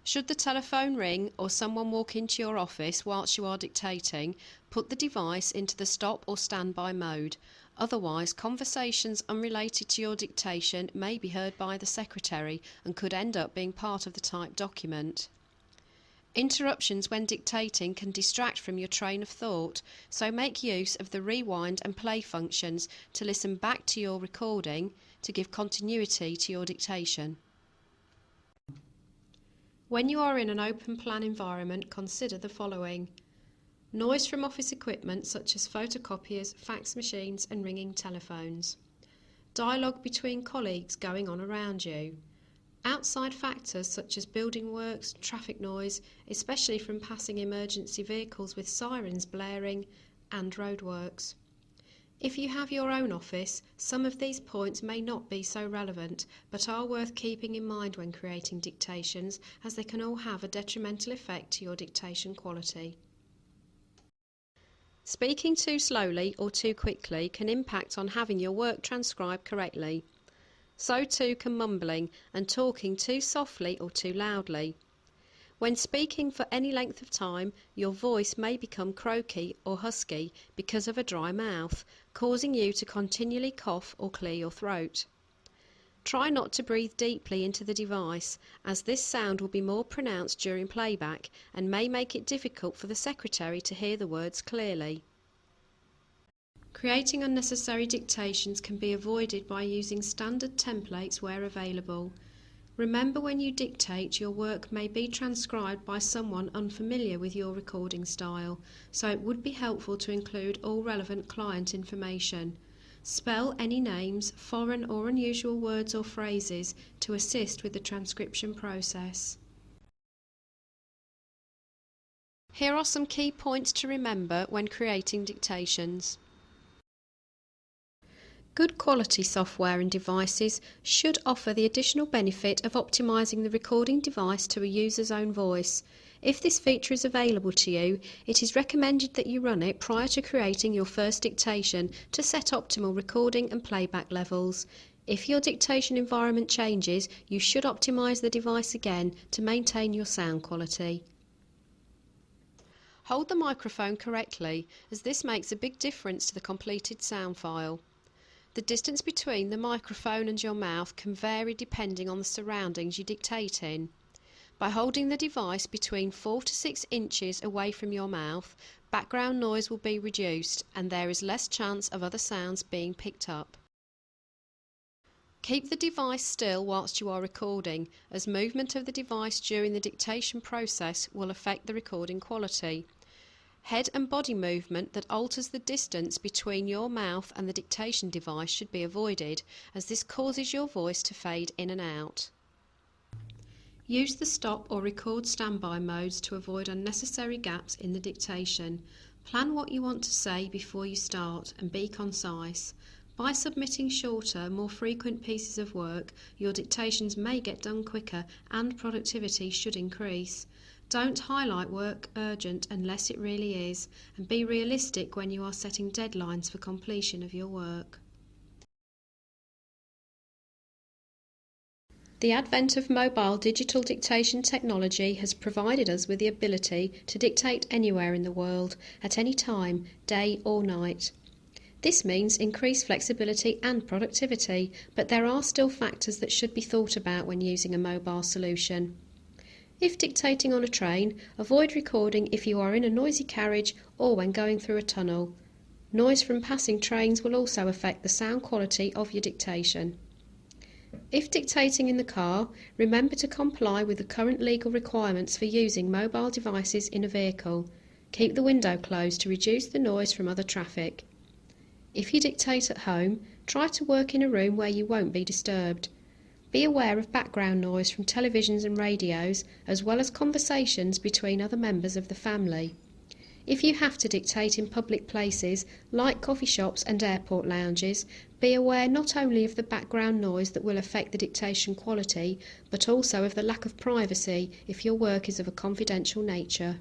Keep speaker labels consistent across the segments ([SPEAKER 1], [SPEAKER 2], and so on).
[SPEAKER 1] Should the telephone ring or someone walk into your office whilst you are dictating, put the device into the stop or standby mode. Otherwise, conversations unrelated to your dictation may be heard by the secretary and could end up being part of the typed document. Interruptions when dictating can distract from your train of thought, so make use of the rewind and play functions to listen back to your recording to give continuity to your dictation. When you are in an open plan environment, consider the following: noise from office equipment such as photocopiers, fax machines and ringing telephones, dialogue between colleagues going on around you, outside factors such as building works, traffic noise, especially from passing emergency vehicles with sirens blaring, and roadworks. If you have your own office, some of these points may not be so relevant, but are worth keeping in mind when creating dictations, as they can all have a detrimental effect to your dictation quality. Speaking too slowly or too quickly can impact on having your work transcribed correctly. So too can mumbling and talking too softly or too loudly. When speaking for any length of time, your voice may become croaky or husky because of a dry mouth, causing you to continually cough or clear your throat. Try not to breathe deeply into the device, as this sound will be more pronounced during playback and may make it difficult for the secretary to hear the words clearly. Creating unnecessary dictations can be avoided by using standard templates where available. Remember, when you dictate, your work may be transcribed by someone unfamiliar with your recording style, so it would be helpful to include all relevant client information. Spell any names, foreign or unusual words or phrases to assist with the transcription process. Here are some key points to remember when creating dictations. Good quality software and devices should offer the additional benefit of optimizing the recording device to a user's own voice. If this feature is available to you, it is recommended that you run it prior to creating your first dictation to set optimal recording and playback levels. If your dictation environment changes, you should optimize the device again to maintain your sound quality. Hold the microphone correctly, as this makes a big difference to the completed sound file. The distance between the microphone and your mouth can vary depending on the surroundings you dictate in. By holding the device between 4 to 6 inches away from your mouth, background noise will be reduced and there is less chance of other sounds being picked up. Keep the device still whilst you are recording, as movement of the device during the dictation process will affect the recording quality. Head and body movement that alters the distance between your mouth and the dictation device should be avoided, as this causes your voice to fade in and out. Use the stop or record standby modes to avoid unnecessary gaps in the dictation. Plan what you want to say before you start and be concise. By submitting shorter, more frequent pieces of work, your dictations may get done quicker and productivity should increase. Don't highlight work urgent unless it really is, and be realistic when you are setting deadlines for completion of your work. The advent of mobile digital dictation technology has provided us with the ability to dictate anywhere in the world, at any time, day or night. This means increased flexibility and productivity, but there are still factors that should be thought about when using a mobile solution. If dictating on a train, avoid recording if you are in a noisy carriage or when going through a tunnel. Noise from passing trains will also affect the sound quality of your dictation. If dictating in the car, remember to comply with the current legal requirements for using mobile devices in a vehicle. Keep the window closed to reduce the noise from other traffic. If you dictate at home, try to work in a room where you won't be disturbed. Be aware of background noise from televisions and radios, as well as conversations between other members of the family. If you have to dictate in public places, like coffee shops and airport lounges, be aware not only of the background noise that will affect the dictation quality, but also of the lack of privacy if your work is of a confidential nature.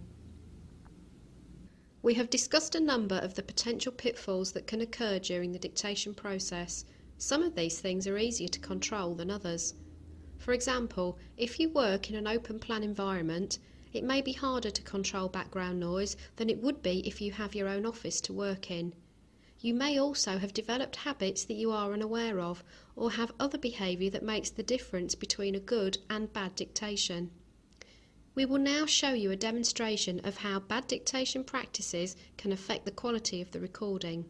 [SPEAKER 1] We have discussed a number of the potential pitfalls that can occur during the dictation process. Some of these things are easier to control than others. For example, if you work in an open plan environment, it may be harder to control background noise than it would be if you have your own office to work in. You may also have developed habits that you are unaware of, or have other behaviour that makes the difference between a good and bad dictation. We will now show you a demonstration of how bad dictation practices can affect the quality of the recording.